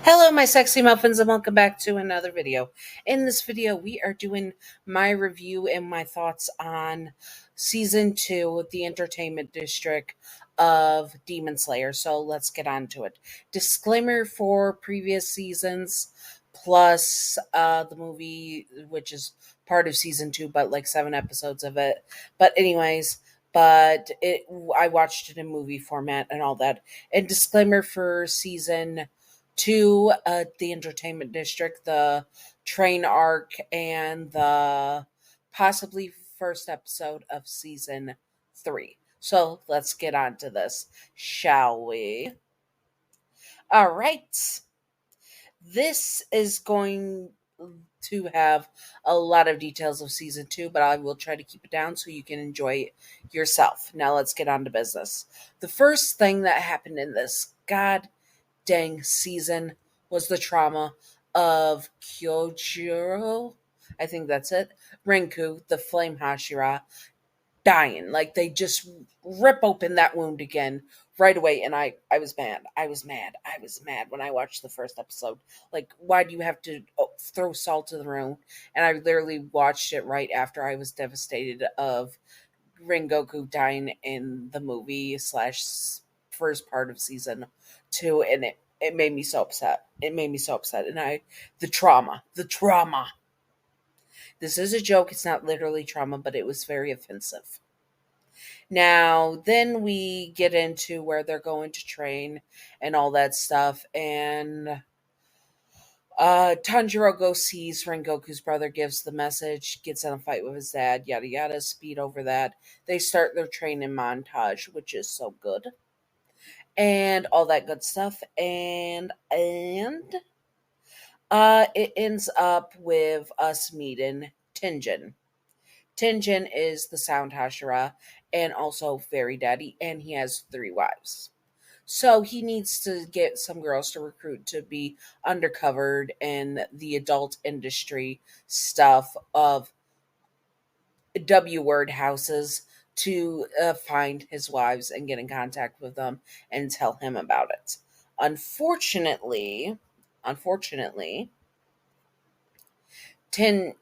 Hello, my sexy muffins, and welcome back to another video. In this video, we are doing my review and my thoughts on season 2, the entertainment district of Demon Slayer. So let's get on to it. Disclaimer for previous seasons, plus the movie, which is part of season 2, but like 7 episodes of it. I watched it in movie format and all that. And disclaimer for season 2, the entertainment district, the train arc, and the possibly first episode of season 3. So let's get on to this, shall we? All right. This is going to have a lot of details of season 2, but I will try to keep it down so you can enjoy it yourself. Now let's get on to business. The first thing that happened in this god dang season was the trauma of Kyojiro. I think that's it. Rinku, the flame Hashira, dying. Like they just rip open that wound again right away. And I was mad. I was mad when I watched the first episode. Like, why do you have to throw salt in the room? And I literally watched it right after I was devastated of Rengoku dying in the movie slash first part of season 2, and it made me so upset. It made me so upset. And the trauma. This is a joke. It's not literally trauma, but it was very offensive. Now, then we get into where they're going to train and all that stuff. And Tanjiro goes sees Rengoku's brother, gives the message, gets in a fight with his dad, yada yada, speed over that. They start their training montage, which is so good. And all that good stuff. And it ends up with us meeting Tenjin. Tenjin is the Sound Hashira and also Fairy Daddy, and he has 3 wives. So he needs to get some girls to recruit to be undercovered in the adult industry stuff of W word houses to find his wives and get in contact with them and tell him about it. Unfortunately, Tenjin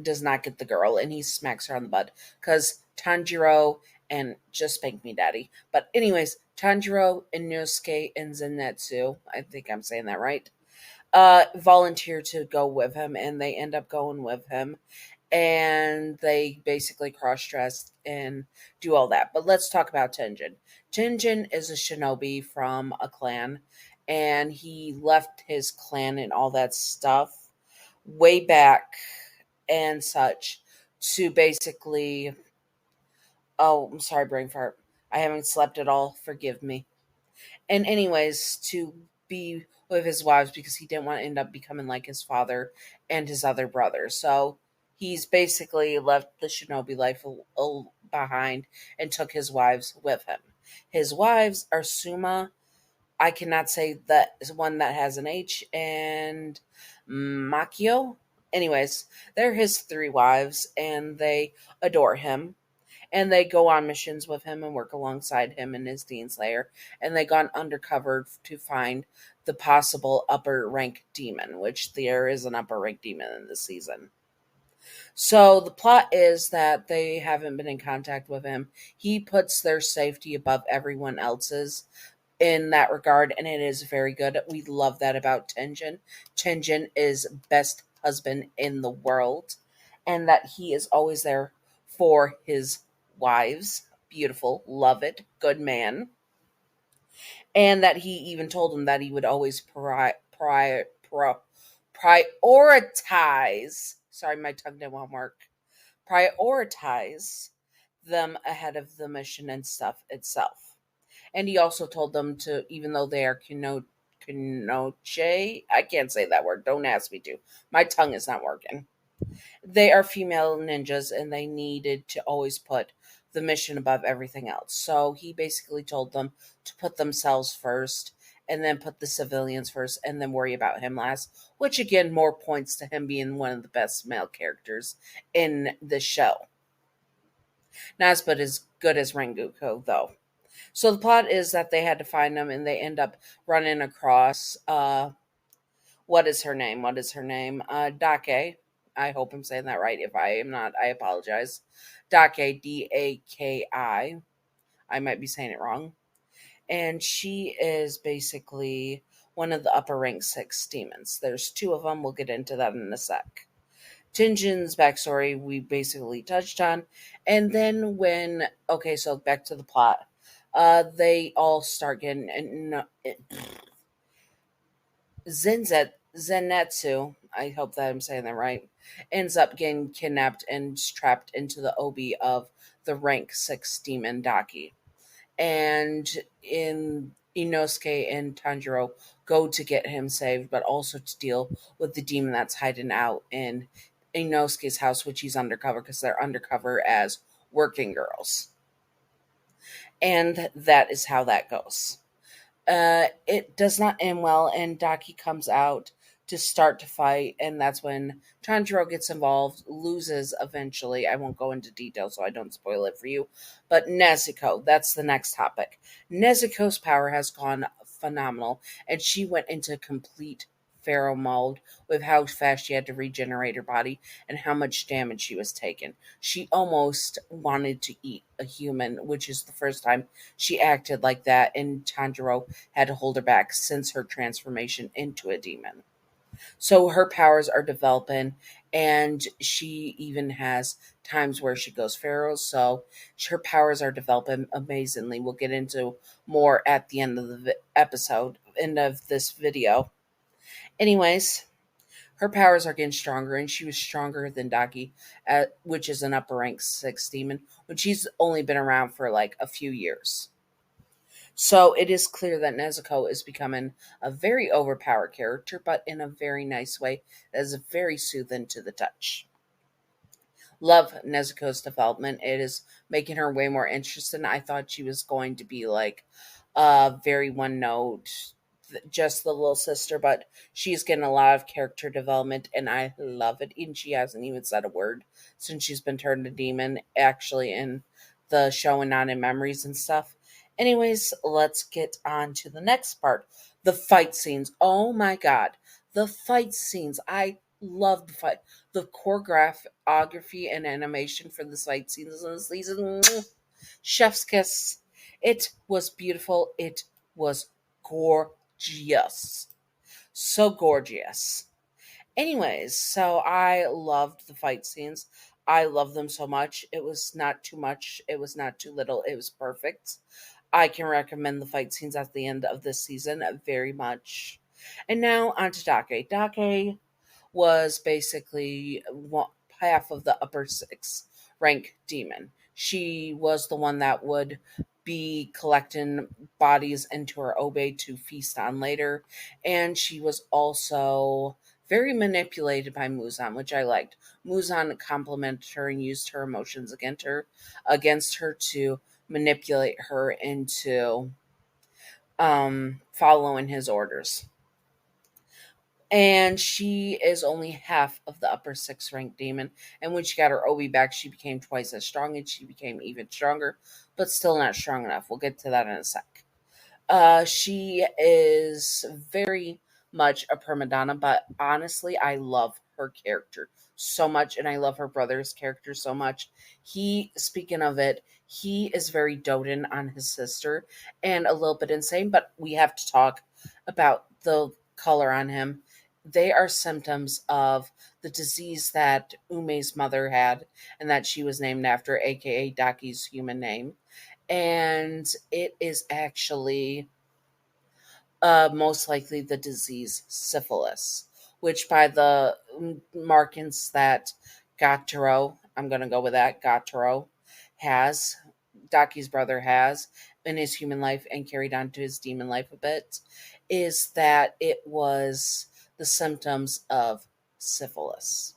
does not get the girl, and he smacks her on the butt because Tanjiro and just spank me, daddy. But anyways, Tanjiro, Inosuke, and Zenitsu, I think I'm saying that right, volunteer to go with him, and they end up going with him. And they basically cross-dress and do all that. But let's talk about Tenjin. Tenjin is a shinobi from a clan, and he left his clan and all that stuff way back and such to basically, oh, I'm sorry, brain fart. I haven't slept at all. Forgive me. And anyways, to be with his wives because he didn't want to end up becoming like his father and his other brother. So he's basically left the shinobi life behind and took his wives with him. His wives are Suma, I cannot say that is one that has an H, and Makio. Anyways, they're his 3 wives, and they adore him. And they go on missions with him and work alongside him in his Demon Slayer. And they gone undercover to find the possible upper rank demon, which there is an upper rank demon in this season. So the plot is that they haven't been in contact with him. He puts their safety above everyone else's in that regard, and it is very good. We love that about Tenjin. Tenjin is best husband in the world, and that he is always there for his wives. Beautiful, love it, good man. And that he even told them that he would always prioritize. Sorry, my tongue didn't work. Prioritize them ahead of the mission and stuff itself. And he also told them to, even though they are Kinoche, I can't say that word, don't ask me to. My tongue is not working. They are female ninjas, and they needed to always put the mission above everything else. So he basically told them to put themselves first, and then put the civilians first, and then worry about him last. Which, again, more points to him being one of the best male characters in the show. Not as good as Rengoku, though. So the plot is that they had to find them, and they end up running across what is her name? What is her name? Dake. I hope I'm saying that right. If I am not, I apologize. Dake, Daki. I might be saying it wrong. And she is basically one of the upper rank six demons. There's two of them. We'll get into that in a sec. Tinjin's backstory we basically touched on. And then okay, so back to the plot. They all start getting Zenetsu, I hope that I'm saying that right, ends up getting kidnapped and trapped into the obi of the rank 6 demon Daki. And in Inosuke and Tanjiro go to get him saved, but also to deal with the demon that's hiding out in Inosuke's house, which he's undercover because they're undercover as working girls. And that is how that goes. It does not end well, and Daki comes out to start to fight, and that's when Tanjiro gets involved, loses eventually. I won't go into detail so I don't spoil it for you. But Nezuko, that's the next topic. Nezuko's power has gone phenomenal, and she went into complete pharaoh mode with how fast she had to regenerate her body and how much damage she was taking. She almost wanted to eat a human, which is the first time she acted like that, and Tanjiro had to hold her back since her transformation into a demon. So her powers are developing, and she even has times where she goes feral. So her powers are developing amazingly. We'll get into more at the end of the end of this video. Anyways, her powers are getting stronger, and she was stronger than Daki, which is an upper rank 6 demon, which she's only been around for like a few years. So it is clear that Nezuko is becoming a very overpowered character, but in a very nice way that is very soothing to the touch. Love Nezuko's development. It is making her way more interesting. I thought she was going to be like very one note, just the little sister, but she's getting a lot of character development, and I love it. And she hasn't even said a word since she's been turned to demon, actually, in the show and not in memories and stuff. Anyways, let's get on to the next part, the fight scenes. Oh my god, the fight scenes. I love the fight. The choreography and animation for the fight scenes in this season. Chef's kiss. It was beautiful. It was gorgeous. So gorgeous. Anyways, so I loved the fight scenes. I love them so much. It was not too much. It was not too little. It was perfect. I can recommend the fight scenes at the end of this season very much. And now on to Dake. Dake was basically half of the upper 6 rank demon. She was the one that would be collecting bodies into her obe to feast on later, and she was also very manipulated by Muzan, which I liked. Muzan complimented her and used her emotions against her to manipulate her into following his orders. And she is only half of the upper 6 rank demon. And when she got her Obi back, she became twice as strong, and she became even stronger, but still not strong enough. We'll get to that in a sec. She is very much a prima donna, but honestly, I love her character so much, and I love her brother's character so much. Speaking of it, he is very doting on his sister and a little bit insane, but we have to talk about the color on him. They are symptoms of the disease that Ume's mother had and that she was named after, aka Daki's human name. And it is actually most likely the disease syphilis, which by the markings that I'm going to go with that, Gataro has, Daki's brother has in his human life and carried on to his demon life a bit, is that it was the symptoms of syphilis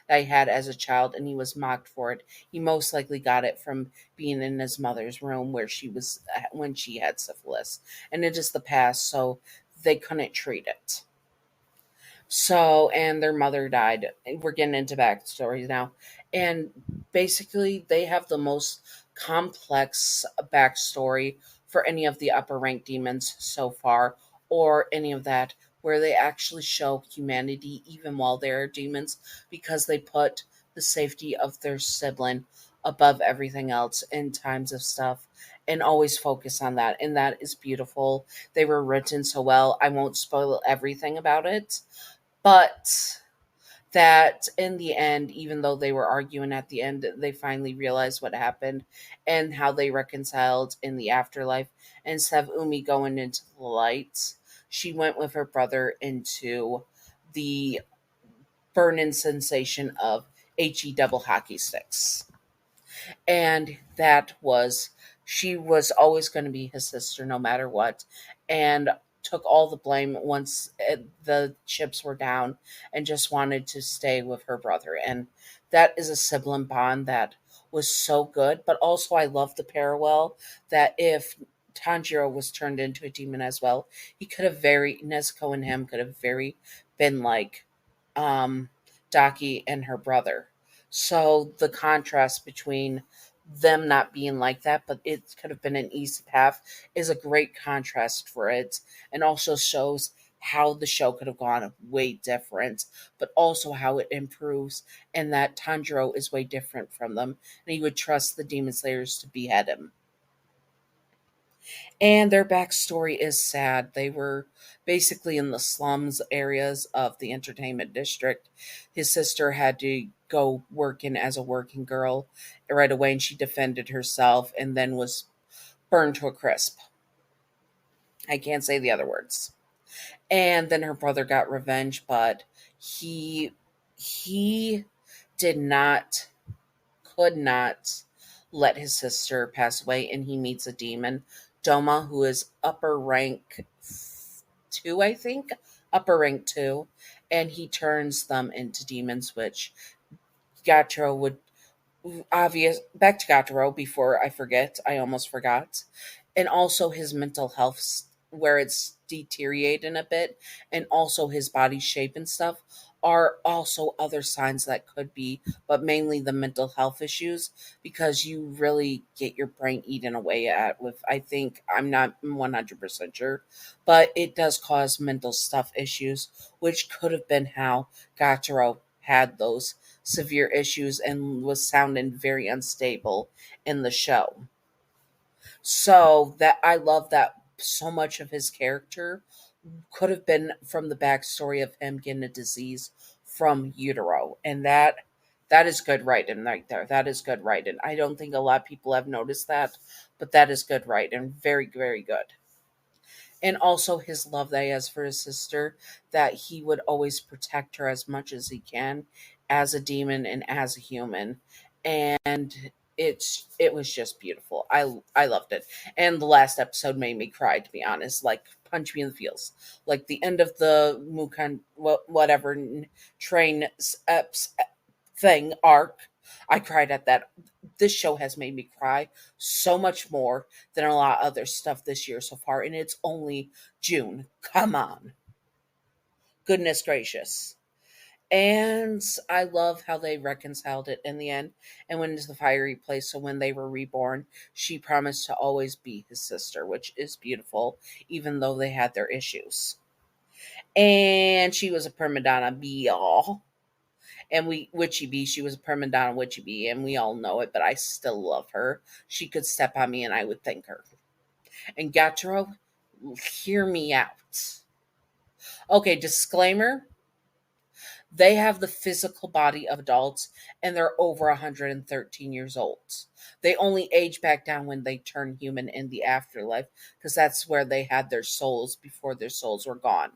that he had as a child, and he was mocked for it. He most likely got it from being in his mother's room where she was when she had syphilis, and it is the past, so they couldn't treat it. So, and their mother died. We're getting into backstories now, and basically, they have the most complex backstory for any of the upper rank demons so far, or any of that, where they actually show humanity even while they're demons, because they put the safety of their sibling above everything else in times of stuff, and always focus on that. And that is beautiful. They were written so well. I won't spoil everything about it, but that in the end, even though they were arguing at the end, they finally realized what happened and how they reconciled in the afterlife. And instead of Umi going into the light, she went with her brother into the burning sensation of HE double hockey sticks. And that was, she was always going to be his sister no matter what, and took all the blame once the chips were down, and just wanted to stay with her brother. And that is a sibling bond that was so good. But also I love the parallel that if Tanjiro was turned into a demon as well, he could have very, Nezuko and him could have very been like um Daki and her brother. So the contrast between them not being like that, but it could have been an easy path, is a great contrast for it, and also shows how the show could have gone way different, but also how it improves, and that Tanjiro is way different from them, and he would trust the Demon Slayers to behead him. And their backstory is sad. They were basically in the slums areas of the entertainment district. His sister had to go working as a working girl right away, and she defended herself and then was burned to a crisp. I can't say the other words. And then her brother got revenge, but he did not, could not let his sister pass away, and he meets a demon, Doma, who is upper rank 2, I think, upper rank 2, and he turns them into demons, which Gachiro would, obvious, back to Gachiro before I forget, I almost forgot. And also his mental health, where it's deteriorating a bit, and also his body shape and stuff, are also other signs that could be, but mainly the mental health issues, because you really get your brain eaten away at with, I think, I'm not 100% sure, but it does cause mental stuff issues, which could have been how Gachiro had those severe issues and was sounding very unstable in the show. So that I love that so much of his character could have been from the backstory of him getting a disease from utero. And that is good writing right there. That is good writing. I don't think a lot of people have noticed that, but that is good writing. Very, very good. And also his love that he has for his sister, that he would always protect her as much as he can, as a demon and as a human. And it was just beautiful. I loved it. And the last episode made me cry, to be honest, like punch me in the feels. Like the end of the Mukan, whatever, train thing arc, I cried at that. This show has made me cry so much more than a lot of other stuff this year so far, and it's only June. Come on. Goodness gracious. And I love how they reconciled it in the end and went into the fiery place. So when they were reborn, she promised to always be his sister, which is beautiful, even though they had their issues. And she was a prima donna be all. And we Witchy Bee, she was a prima donna Witchy Bee, and we all know it, but I still love her. She could step on me and I would thank her. And Gachiro, hear me out. Okay, disclaimer. They have the physical body of adults, and they're over 113 years old. They only age back down when they turn human in the afterlife, because that's where they had their souls before their souls were gone.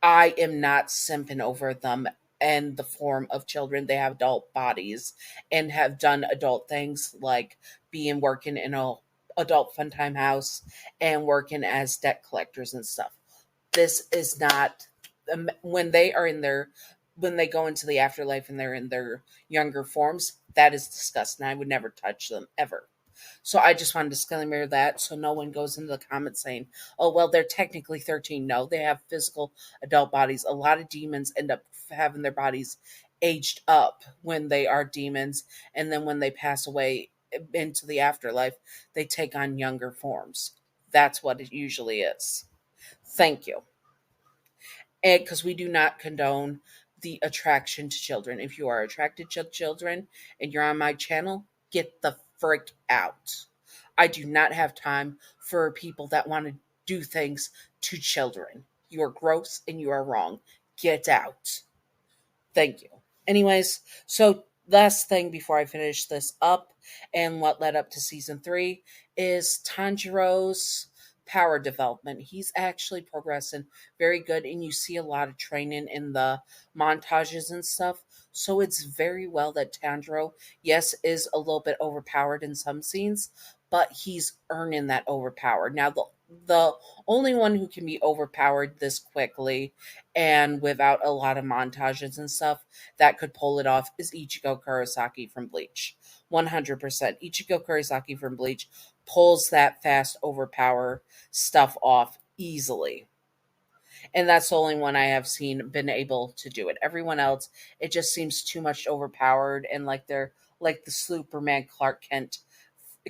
I am not simping over them and the form of children. They have adult bodies and have done adult things, like being working in a adult fun time house and working as debt collectors and stuff. This is not, when they are in their, when they go into the afterlife and they're in their younger forms, that is disgusting. I would never touch them ever. So I just want to disclaimer that, so no one goes into the comments saying, oh, well, they're technically 13. No, they have physical adult bodies. A lot of demons end up having their bodies aged up when they are demons. And then when they pass away, into the afterlife, they take on younger forms. That's what it usually is. Thank you. And because we do not condone the attraction to children. If you are attracted to children and you're on my channel, get the frick out. I do not have time for people that want to do things to children. You are gross and you are wrong. Get out. Thank you. Anyways, so last thing before I finish this up and what led up to season three is Tanjiro's power development. He's actually progressing very good, and you see a lot of training in the montages and stuff. So it's very well that Tanjiro, yes, is a little bit overpowered in some scenes, but he's earning that overpower. Now the only one who can be overpowered this quickly and without a lot of montages and stuff that could pull it off is Ichigo Kurosaki from Bleach. 100%. Ichigo Kurosaki from Bleach pulls that fast overpower stuff off easily. And that's the only one I have seen been able to do it. Everyone else, it just seems too much overpowered and like they're like the Superman Clark Kent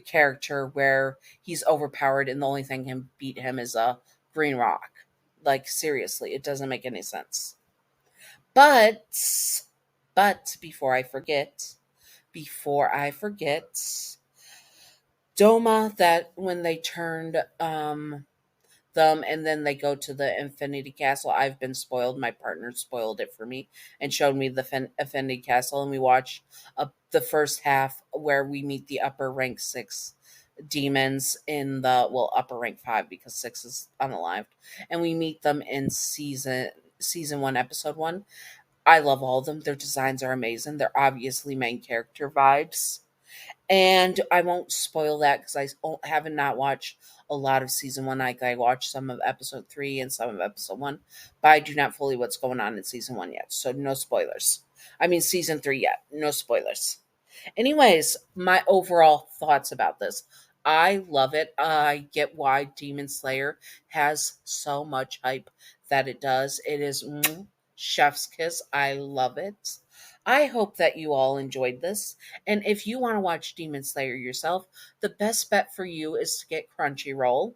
character where he's overpowered and the only thing can beat him is a green rock. Like seriously, it doesn't make any sense. But before I forget, Doma, that when they turned them and then they go to the Infinity Castle, I've been spoiled. My partner spoiled it for me and showed me the Infinity Castle, and we watched the first half where we meet the upper rank 6 demons in the, well, upper rank 5 because 6 is unalived, and we meet them in season 1 episode 1. I love all of them. Their designs are amazing. They're obviously main character vibes. And I won't spoil that because haven't not watched a lot of season 1. I watched some of episode 3 and some of episode 1, but I do not fully what's going on in season 1 yet. So no spoilers. I mean season 3 yet. No spoilers. Anyways, my overall thoughts about this. I love it. I get why Demon Slayer has so much hype that it does. It is chef's kiss. I love it. I hope that you all enjoyed this. And if you want to watch Demon Slayer yourself, the best bet for you is to get Crunchyroll.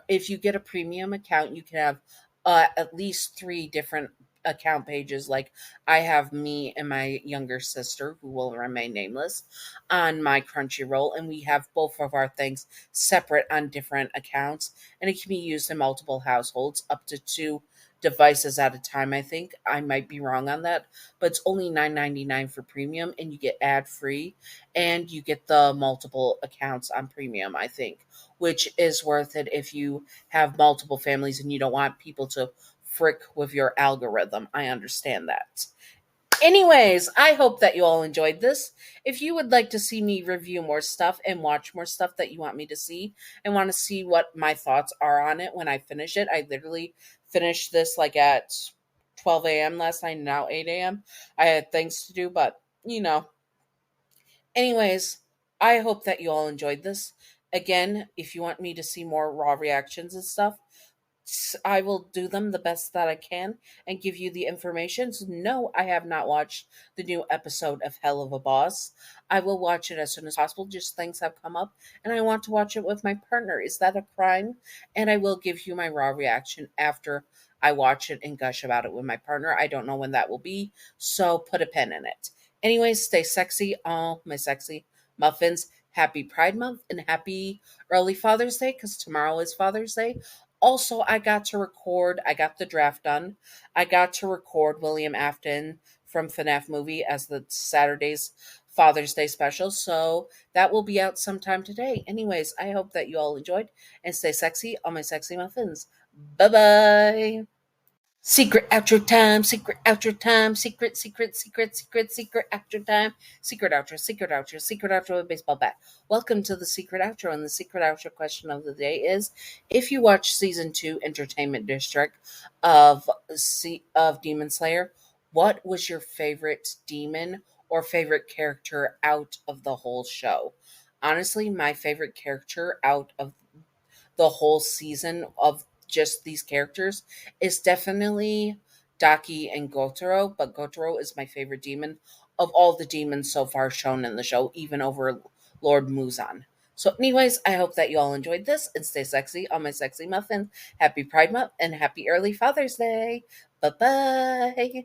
If you get a premium account, you can have at least 3 different account pages. Like I have me and my younger sister, who will remain nameless, on my Crunchyroll, and we have both of our things separate on different accounts, and it can be used in multiple households, up to 2 devices at a time. I think I might be wrong on that, but it's only $9.99 for premium, and you get ad free, and you get the multiple accounts on premium, I think, which is worth it if you have multiple families and you don't want people to frick with your algorithm. I understand that. Anyways, I hope that you all enjoyed this. If you would like to see me review more stuff and watch more stuff that you want me to see and want to see what my thoughts are on it when I finish it, I literally finished this like at 12 a.m. last night, now 8 a.m. I had things to do, but you know. Anyways, I hope that you all enjoyed this. Again, if you want me to see more raw reactions and stuff, I will do them the best that I can and give you the information. So no, I have not watched the new episode of Hell of a Boss. I will watch it as soon as possible. Just things have come up and I want to watch it with my partner. Is that a crime? And I will give you my raw reaction after I watch it and gush about it with my partner. I don't know when that will be, so put a pin in it. Anyways, stay sexy, all my sexy muffins. Happy Pride Month and happy early Father's Day, because tomorrow is Father's Day. Also, I got the draft done. I got to record William Afton from FNAF movie as the Saturday's Father's Day special. So that will be out sometime today. Anyways, I hope that you all enjoyed and stay sexy on my sexy muffins. Bye bye. Secret outro time, secret outro time, secret outro time, secret outro with baseball bat. Welcome to the secret outro, and the secret outro question of the day is: if you watch season 2 Entertainment District of Demon Slayer, what was your favorite demon or favorite character out of the whole show? Honestly, my favorite character out of the whole season of just these characters is definitely Daki and Gotaro, but Gotaro is my favorite demon of all the demons so far shown in the show, even over Lord Muzan. So, anyways, I hope that you all enjoyed this and stay sexy on my sexy muffins. Happy Pride Month and happy early Father's Day. Bye bye.